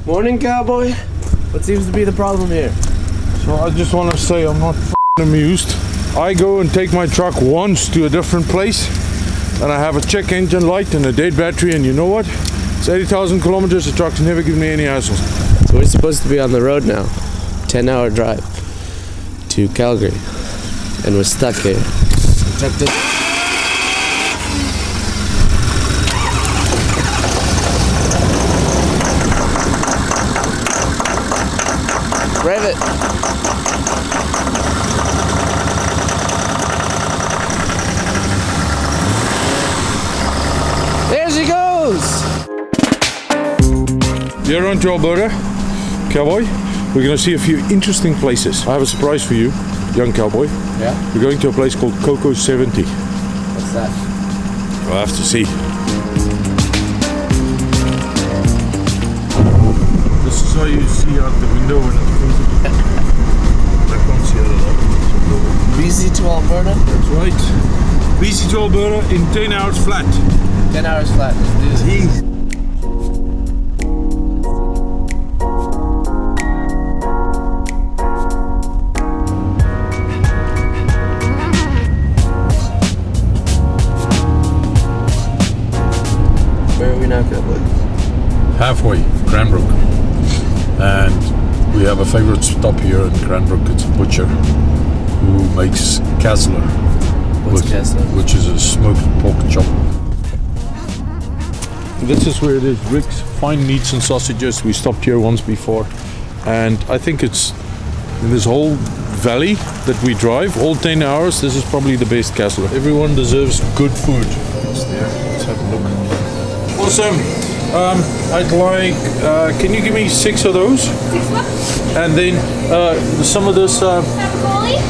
Morning, cowboy. What seems to be the problem here? So I just want to say I'm not amused. I go and take my truck once to a different place and I have a check engine light and a dead battery, and you know what? It's 80,000 kilometers, the truck's never given me any hassles. So we're supposed to be on the road now. 10-hour drive to Calgary. And we're stuck here. Check this. Rev it. There she goes! You're on to Alberta, cowboy. We're going to see a few interesting places. I have a surprise for you, young cowboy. Yeah? We're going to a place called Coco 70. What's that? We'll have to see. This is how you see out the window when it's closed. I can't see it a lot. BC to Alberta? That's right. BC to Alberta in 10 hours flat. 10 hours flat. Let's do this. Where are we now, Cowboy? Halfway, Cranbrook. And we have a favorite stop here in Cranbrook. It's a butcher who makes Kassler. What's Kassler? Which is a smoked pork chop. This is where it is, Rick's Fine Meats and Sausages. We stopped here once before, and I think it's in this whole valley that we drive, all 10 hours, this is probably the best Kassler. Everyone deserves good food. It's there, let's have a look. Awesome. I'd like, can you give me 6 of those? 6 what? And then some of this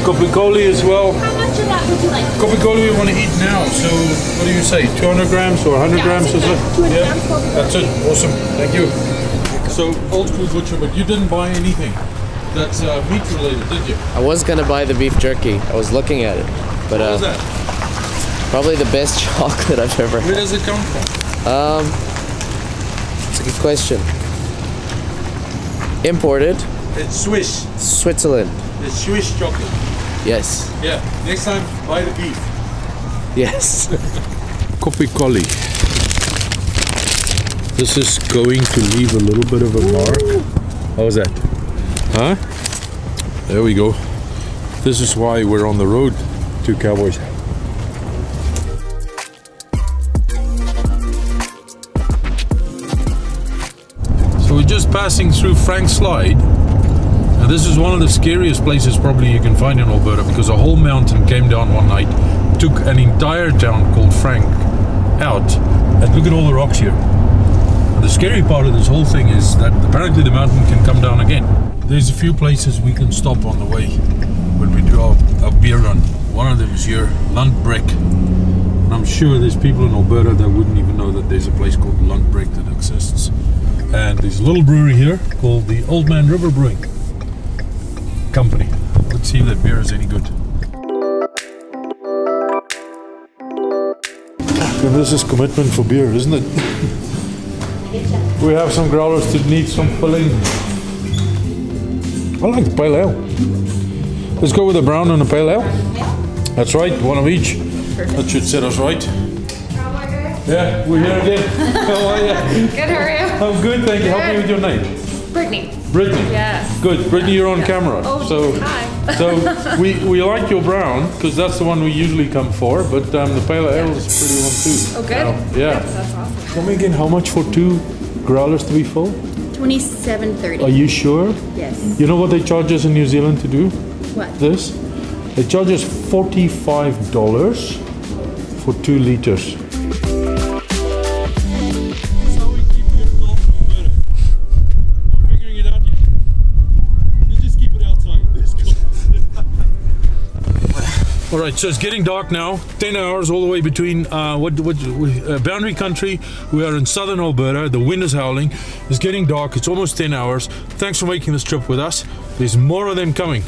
Kopikoli as well. How much of that would you like? Kopikoli we want to eat now, so what do you say, 200 grams or 100 grams or so? 200 grams. That's it, awesome, thank you. So, old school butcher, but you didn't buy anything that's meat related, did you? I was gonna buy the beef jerky. I was looking at it. But What was that? probably the best chocolate I've ever Where had. does it come from? It's a good question. Imported. It's Swiss. Switzerland. It's Swiss chocolate. Yes. Yeah, next time buy the beef. Yes. Kopikoli. This is going to leave a little bit of a mark. How was that? Huh? There we go. This is why we're on the road, Two Cowboys. So we're just passing through Frank Slide. Now this is one of the scariest places probably you can find in Alberta, because a whole mountain came down one night, took an entire town called Frank out, and look at all the rocks here. And the scary part of this whole thing is that apparently the mountain can come down again. There's a few places we can stop on the way when we do our beer run. One of them is here, Lundbreck. And I'm sure there's people in Alberta that wouldn't even know that there's a place called Lundbreck that exists. And there's a little brewery here called the Old Man River Brewing Company. Let's see if that beer is any good. And this is commitment for beer, isn't it? We have some growlers that need some filling. I like the pale ale. Let's go with a brown and a pale ale. That's right, one of each. Perfect. That should set us right. Yeah, we're here again. How are you? Good, how are you? I'm good, thank you. Help me with your name. Brittany. Brittany. Yes. Good. Brittany, you're on camera. Oh, so, hi. so we like your brown because that's the one we usually come for. But the pale ale is a pretty one too. Oh, good. Yeah. That's awesome. Tell me again, how much for 2 growlers to be full? $27.30. Are you sure? Yes. You know what they charge us in New Zealand to do What? this? They charge us $45 for 2 liters. All right, so it's getting dark now. 10 hours all the way between boundary country. We are in southern Alberta. The wind is howling. It's getting dark. It's almost 10 hours. Thanks for making this trip with us. There's more of them coming.